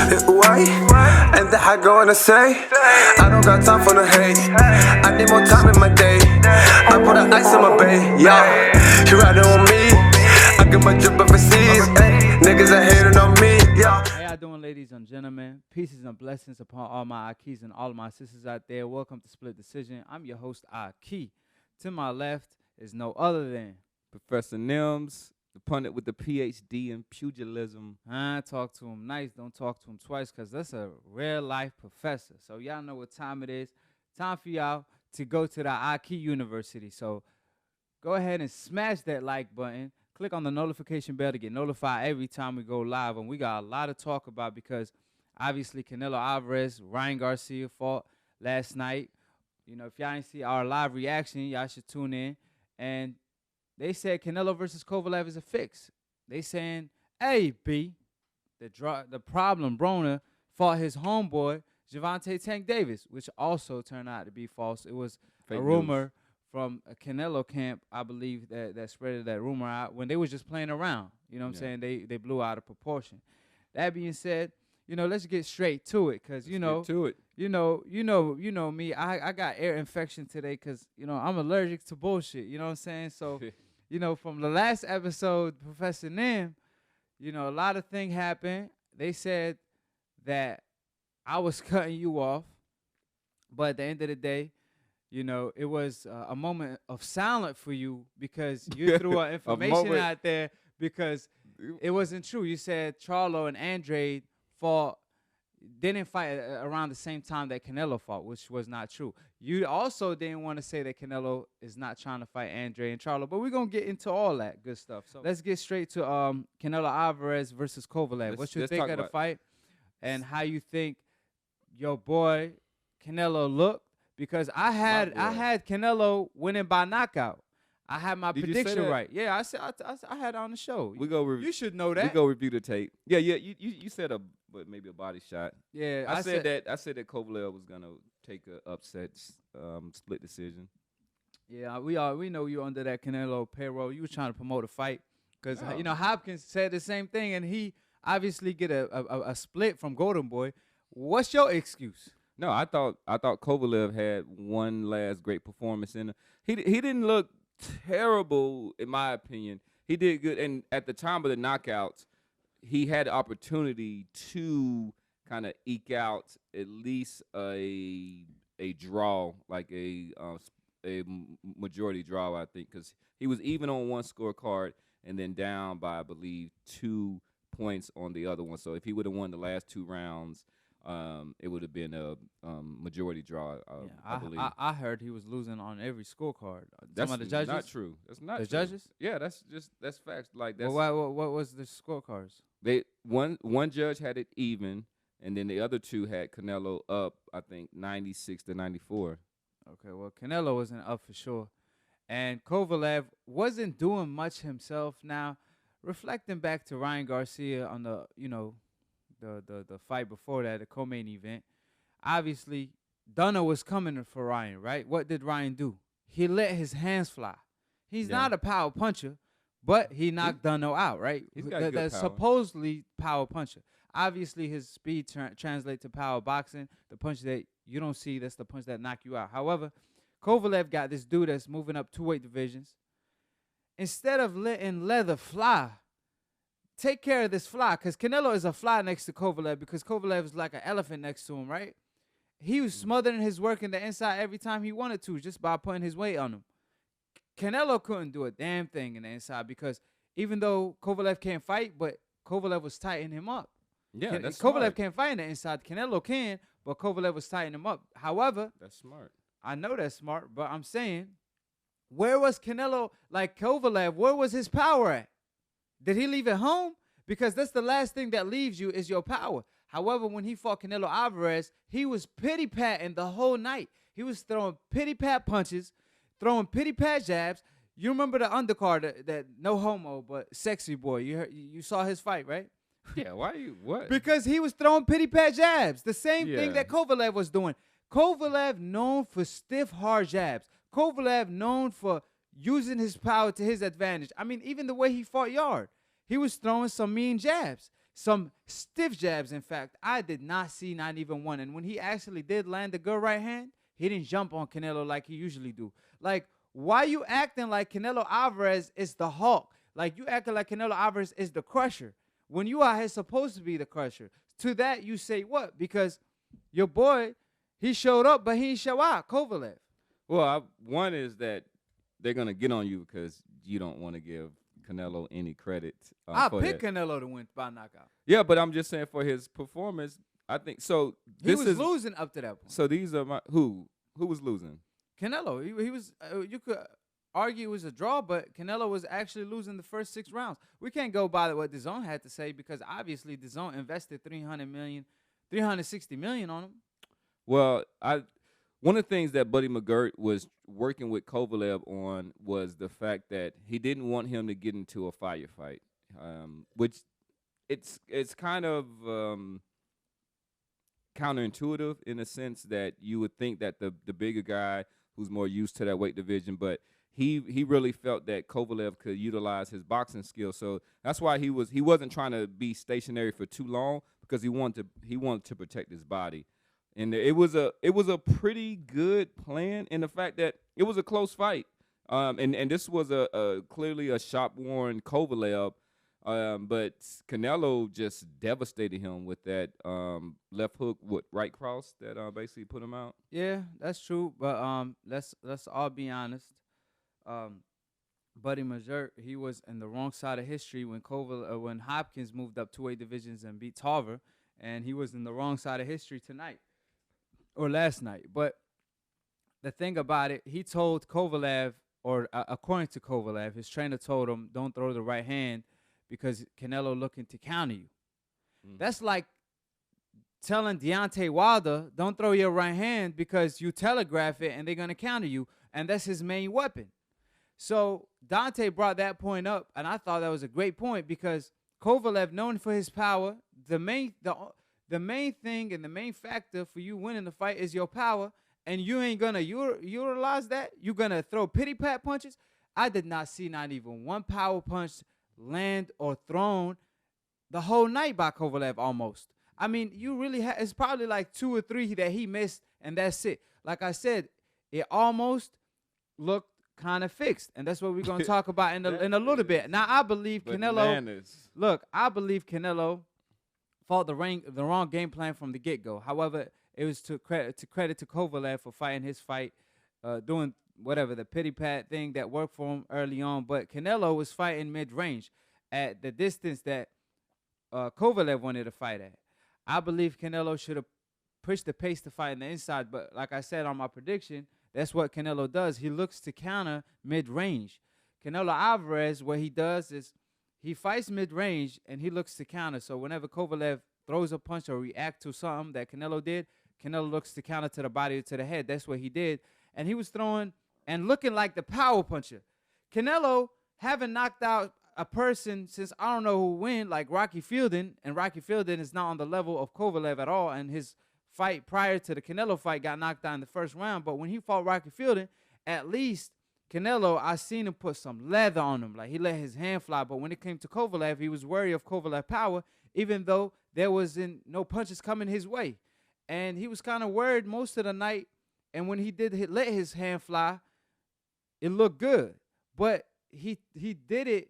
Why? And that I go on to say, I don't got time for the hate. I need more time in my day. I put the ice on my bay, yeah. She riding on me. I get my drip overseas. Niggas are hating on me, yeah. How y'all doing, ladies and gentlemen? Pieces and blessings upon all my AkHis and all of my sisters out there. Welcome to Split Decision. I'm your host, AkHi. To my left is no other than Professor Nims, the pundit with the PhD in pugilism. I talk to him nice, don't talk to him twice, because that's a real life professor. So y'all know what time it is. Time for y'all to go to the AkHi University. So go ahead and smash that like button. Click on the notification bell to get notified every time we go live. And we got a lot to talk about because obviously Canelo Alvarez, Ryan Garcia fought last night. You know, if y'all ain't see our live reaction, y'all should tune in. And they said Canelo versus Kovalev is a fix. They saying, hey, B, the problem, Broner, fought his homeboy, Gervonta Tank Davis, which also turned out to be false. It was Fake a rumor news from a Canelo camp, I believe, that spread that rumor out when they was just playing around. You know what I'm saying? They blew out of proportion. That being said, you know, let's get straight to it, because, you know, you know me. I got ear infection today because, you know, I'm allergic to bullshit. You know what I'm saying? So, you know, from the last episode, Professor Nim, you know, a lot of things happened. They said that I was cutting you off, but at the end of the day, you know, it was a moment of silence for you because you threw out information out there because it wasn't true. You said Charlo and Andrade didn't fight around the same time that Canelo fought, which was not true. You also didn't want to say that Canelo is not trying to fight Andrade and Charlo, but we're going to get into all that good stuff. So let's get straight to Canelo Alvarez versus Kovalev. What you think of the fight and how you think your boy Canelo looked? Because I had Canelo winning by knockout. I had my prediction right. Yeah, I had it on the show. You should know that. We go review the tape. Yeah. You said maybe a body shot. Yeah, I said that Kovalev was gonna take an upset split decision. Yeah, we know you under that Canelo payroll. You was trying to promote a fight because you know Hopkins said the same thing, and he obviously get a split from Golden Boy. What's your excuse? No, I thought Kovalev had one last great performance in. He didn't look terrible in my opinion. He did good, and at the time of the knockouts, he had the opportunity to kind of eke out at least a draw, like a majority draw, I think, because he was even on one scorecard and then down by, I believe, 2 points on the other one. So if he would have won the last 2 rounds, it would have been a majority draw. I believe. I heard he was losing on every scorecard. That's the judges? Not true. That's not the true. Judges. Yeah, that's facts. Like that's. Well, what was the scorecards? One judge had it even, and then the other 2 had Canelo up. I think 96 to 94. Okay, well Canelo wasn't up for sure, and Kovalev wasn't doing much himself. Now, reflecting back to Ryan Garcia on the the fight before that, the co-main event, obviously Duno was coming for Ryan, right? What did Ryan do? He let his hands fly. He's not a power puncher, but he knocked Duno out, right? He's got good power. Supposedly power puncher. Obviously, his speed translates to power boxing. The punch that you don't see, that's the punch that knock you out. However, Kovalev got this dude that's moving up 2 weight divisions. Instead of letting leather fly, take care of this fly, because Canelo is a fly next to Kovalev, because Kovalev is like an elephant next to him, right? He was smothering his work in the inside every time he wanted to just by putting his weight on him. Canelo couldn't do a damn thing in the inside because even though Kovalev can't fight, but Kovalev was tightening him up. Yeah, that's Kovalev smart. can't fight in the inside. Canelo can, but Kovalev was tightening him up. However, that's smart. I know that's smart, but I'm saying, where was Canelo, like Kovalev, where was his power at? Did he leave it home? Because that's the last thing that leaves you is your power. However, when he fought Canelo Alvarez, he was pity-patting the whole night. He was throwing pity-pat punches, throwing pity-pat jabs. You remember the undercard, that no homo, but sexy boy. You saw his fight, right? Yeah, what? Because he was throwing pity-pat jabs. The same thing that Kovalev was doing. Kovalev known for stiff, hard jabs. Kovalev known for using his power to his advantage. I mean, even the way he fought Yard, he was throwing some mean jabs. some stiff jabs. In fact, I did not see not even one. And when he actually did land a good right hand, he didn't jump on Canelo like he usually do. Like, why you acting like Canelo Alvarez is the Hulk? Like, you acting like Canelo Alvarez is the crusher when you are supposed to be the crusher. To that, you say what? Because your boy, he showed up, but he didn't show out, Kovalev. Well, one is that they're going to get on you because you don't want to give Canelo any credit. I picked Canelo to win by knockout. Yeah, but I'm just saying for his performance, I think so. He was losing up to that point. So these are my who was losing? Canelo. He was. You could argue it was a draw, but Canelo was actually losing the first 6 rounds. We can't go by what DAZN had to say because obviously DAZN invested $360 million on him. Well, one of the things that Buddy McGirt was working with Kovalev on was the fact that he didn't want him to get into a firefight, which it's kind of counterintuitive in a sense that you would think that the bigger guy who's more used to that weight division, but he really felt that Kovalev could utilize his boxing skills. So that's why he wasn't trying to be stationary for too long because he wanted to protect his body. And it was a pretty good plan in the fact that it was a close fight. And this was clearly a shop-worn Kovalev. But Canelo just devastated him with that left hook with right cross that basically put him out. Yeah, that's true. But let's all be honest. Buddy McGirt, he was in the wrong side of history when Hopkins moved up 2 weight divisions and beat Tarver, and he was in the wrong side of history tonight or last night. But the thing about it, he told Kovalev, or according to Kovalev, his trainer told him, don't throw the right hand because Canelo looking to counter you. That's like telling Deontay Wilder, don't throw your right hand because you telegraph it and they're going to counter you, and that's his main weapon. So Dante brought that point up, and I thought that was a great point because Kovalev, known for his power, the main thing and the main factor for you winning the fight is your power, and you ain't going to utilize that. You're going to throw pity-pat punches. I did not see not even one power punch land or thrown the whole night by Kovalev almost. I mean, you really it's probably like 2 or 3 that he missed, and that's it. Like I said, it almost looked kind of fixed, and that's what we're going to talk about in a little bit. Now, I believe Canelo. Look, I believe Canelo fought the wrong game plan from the get-go. However, it was to credit to Kovalev for fighting his fight, doing whatever the pity-pat thing that worked for him early on. But Canelo was fighting mid-range at the distance that Kovalev wanted to fight at. I believe Canelo should have pushed the pace to fight in the inside, but like I said on my prediction, that's what Canelo does. He looks to counter mid-range. Canelo Alvarez, what he does is he fights mid-range and he looks to counter. So whenever Kovalev throws a punch or reacts to something that Canelo did, Canelo looks to counter to the body or to the head. That's what he did. And he was throwing and looking like the power puncher. Canelo haven't knocked out a person since I don't know who win, like Rocky Fielding, and Rocky Fielding is not on the level of Kovalev at all, and his fight prior to the Canelo fight got knocked out in the first round. But when he fought Rocky Fielding, at least Canelo, I seen him put some leather on him. Like, he let his hand fly. But when it came to Kovalev, he was wary of Kovalev power, even though there was no punches coming his way. And he was kind of worried most of the night. And when he did let his hand fly, it looked good. But he did it.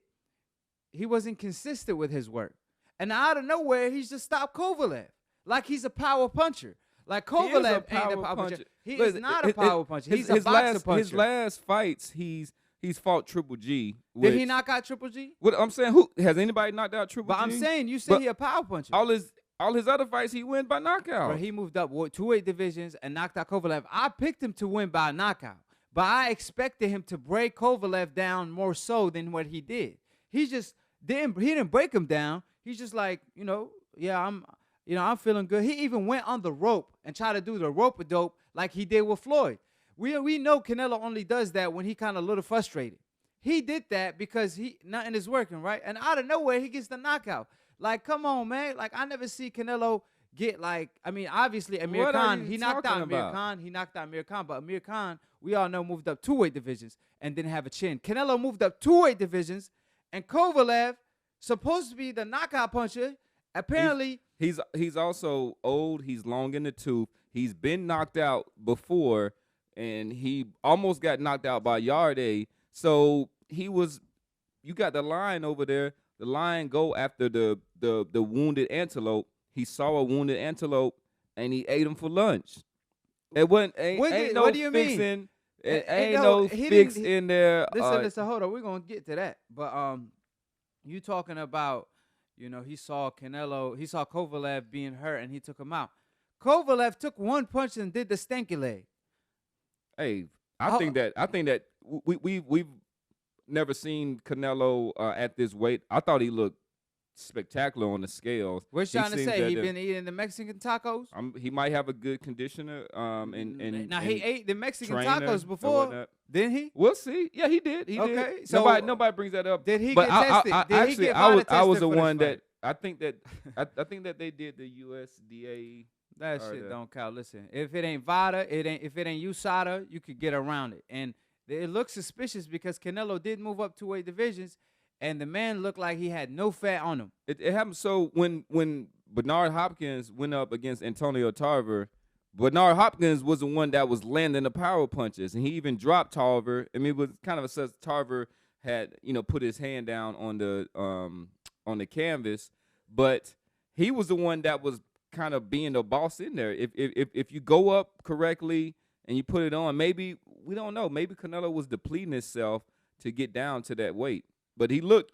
He wasn't consistent with his work. And out of nowhere, he's just stopped Kovalev. Like he's a power puncher. Like Kovalev ain't a power puncher. He is not a power puncher. He's a boxer puncher. His last fights, he's fought Triple G. Did he knock out Triple G? What I'm saying, who has anybody knocked out Triple G? But I'm saying, you said he a power puncher. All his other fights, he wins by knockout. Bro, he moved up 2 weight divisions and knocked out Kovalev. I picked him to win by knockout, but I expected him to break Kovalev down more so than what he did. He didn't break him down. He's just like, I'm feeling good. He even went on the rope and tried to do the rope-a-dope like he did with Floyd. We know Canelo only does that when he kind of a little frustrated. He did that because nothing is working, right? And out of nowhere, he gets the knockout. Like, come on, man. Like, I never see Canelo get obviously Amir Khan, he knocked out Amir Khan. He knocked out Amir Khan. But Amir Khan, we all know, moved up 2 weight divisions and didn't have a chin. Canelo moved up 2 weight divisions, and Kovalev, supposed to be the knockout puncher, Apparently, he's also old. He's long in the tooth. He's been knocked out before, and he almost got knocked out by Yarde. So you got the lion over there. The lion go after the wounded antelope. He saw a wounded antelope, and he ate him for lunch. It wasn't. Ain't no what do you fixing. mean? Ain't no fix in there. Listen, hold on. We're gonna get to that. But you talking about, he saw Kovalev being hurt and he took him out. Kovalev took one punch and did the stanky leg. Hey, I think that we've never seen Canelo at this weight. I thought he looked spectacular on the scales. What you trying to say? He been eating the Mexican tacos? He might have a good conditioner. Now he ate the Mexican tacos before, didn't he? We'll see. Yeah, he did. He did. So nobody brings that up. Did he get tested? I was the one that I think that they did the USDA. That shit don't count. Listen, if it ain't VADA, if it ain't USADA, you could get around it. And it looks suspicious because Canelo did move up 2 weight divisions, and the man looked like he had no fat on him. It happened. So when Bernard Hopkins went up against Antonio Tarver, Bernard Hopkins was the one that was landing the power punches, and he even dropped Tarver. I mean, it was kind of a sense Tarver had put his hand down on the canvas, but he was the one that was kind of being the boss in there. If you go up correctly and you put it on, maybe we don't know. Maybe Canelo was depleting himself to get down to that weight. But he looked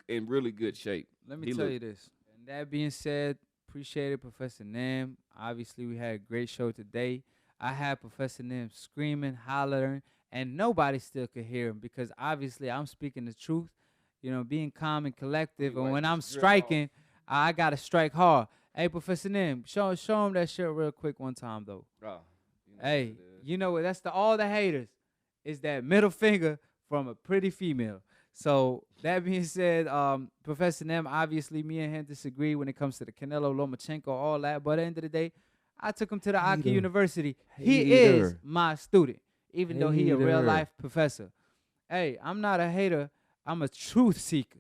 in really good shape. Let me tell you this. And that being said, appreciate it, Professor Nim. Obviously, we had a great show today. I had Professor Nim screaming, hollering, and nobody still could hear him because obviously I'm speaking the truth, being calm and collective. And when I'm striking, I got to strike hard. Hey, Professor Nim, show him that shit real quick one time, though. Hey, that's all the haters is that middle finger from a pretty female. So that being said, Professor Nim, obviously me and him disagree when it comes to the Canelo, Lomachenko, all that. But at the end of the day, I took him to the AkHi University. He is my student, even though he a real life professor. Hey, I'm not a hater. I'm a truth seeker.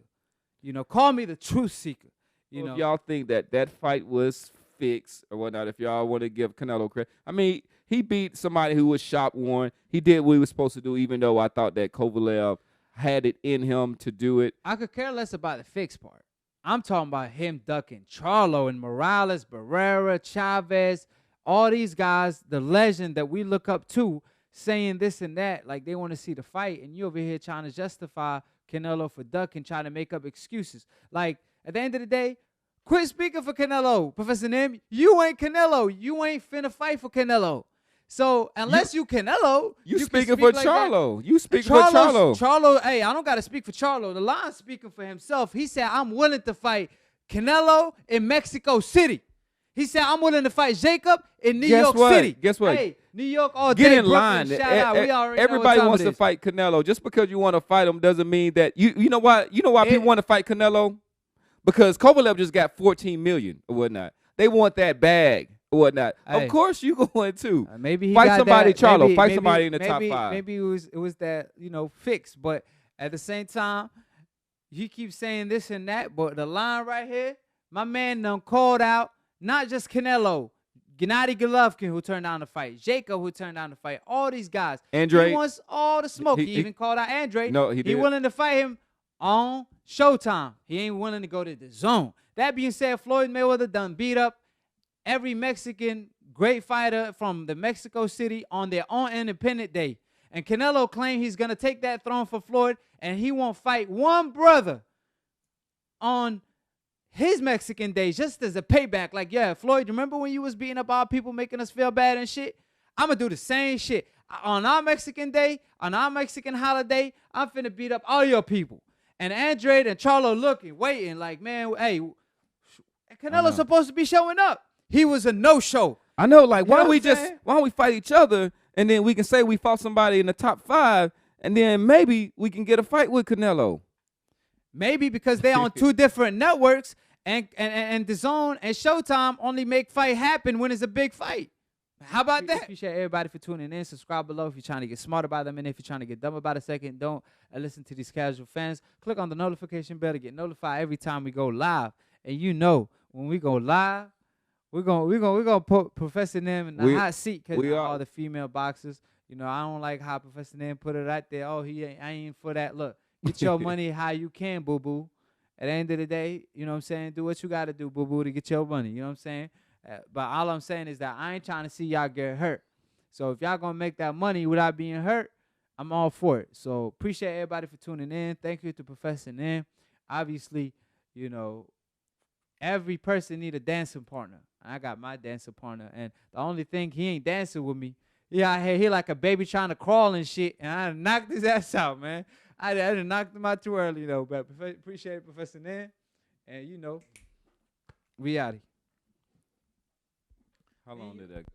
Call me the truth seeker. If y'all think that fight was fixed or whatnot, if y'all want to give Canelo credit, I mean, he beat somebody who was shop worn. He did what he was supposed to do, even though I thought that Kovalev had it in him to do it. I could care less about the fixed part. I'm talking about him ducking Charlo and Morales, Barrera, Chavez, all these guys, the legend that we look up to, saying this and that, like they want to see the fight, and you over here trying to justify Canelo for ducking, trying to make up excuses. Like, at the end of the day, quit speaking for Canelo, Professor Nim. You ain't Canelo. You ain't finna fight for Canelo. So unless you Canelo, you speaking speak for like Charlo. That. You speaking for Charlo. Charlo, hey, I don't got to speak for Charlo. The lion's speaking for himself. He said, I'm willing to fight Canelo in Mexico City. He said, I'm willing to fight Jacob in New York City. Guess what? Hey, New York all Get day. in line. Shout out. We already Everybody know what wants time to fight Canelo. Just because you want to fight him doesn't mean that you know why people want to fight Canelo? Because Kovalev just got $14 million or whatnot. They want that bag or whatnot. Hey, of course you going to. Maybe he fight got somebody, that, Charlo. maybe, Fight maybe, somebody in the top maybe, 5. Maybe it was that, fixed. But at the same time, you keep saying this and that. But the line right here, my man done called out not just Canelo, Gennady Golovkin, who turned down the fight, Jacob, who turned down the fight, all these guys. Andrade. He wants all the smoke. He even called out Andrade. No, he did. He willing to fight him on Showtime. He ain't willing to go to the zone. That being said, Floyd Mayweather done beat up every Mexican great fighter from the Mexico City on their own independent day. And Canelo claimed he's going to take that throne for Floyd, and he won't fight one brother on his Mexican day just as a payback. Like, yeah, Floyd, remember when you was beating up our people, making us feel bad and shit? I'm going to do the same shit. On our Mexican day, on our Mexican holiday, I'm finna beat up all your people. And Andrade and Charlo looking, waiting, like, man, hey, Canelo's supposed to be showing up. He was a no-show. I know, like, why You know don't we fight each other, and then we can say we fought somebody in the top 5, and then maybe we can get a fight with Canelo. Maybe because they're on 2 different networks, and DAZN and Showtime only make fight happen when it's a big fight. How about that? Appreciate everybody for tuning in. Subscribe below if you're trying to get smart about them, and if you're trying to get dumb about a second, don't listen to these casual fans. Click on the notification bell to get notified every time we go live. And you know, when we go live, we're gonna put Professor Nim in the hot seat because all the female boxers. You know, I don't like how Professor Nim put it out there. Oh, I ain't for that. Look, get your money how you can, boo boo. At the end of the day, you know what I'm saying? Do what you got to do, boo boo, to get your money. You know what I'm saying? But all I'm saying is that I ain't trying to see y'all get hurt. So if y'all gonna make that money without being hurt, I'm all for it. So appreciate everybody for tuning in. Thank you to Professor Nim. Obviously, you know, every person need a dancing partner. I got my dancing partner, and the only thing he ain't dancing with me. Yeah, he like a baby trying to crawl and shit, and I knocked his ass out, man. I done knocked him out too early though, but appreciate it, Professor Nan, and you know, we out. How long did that go?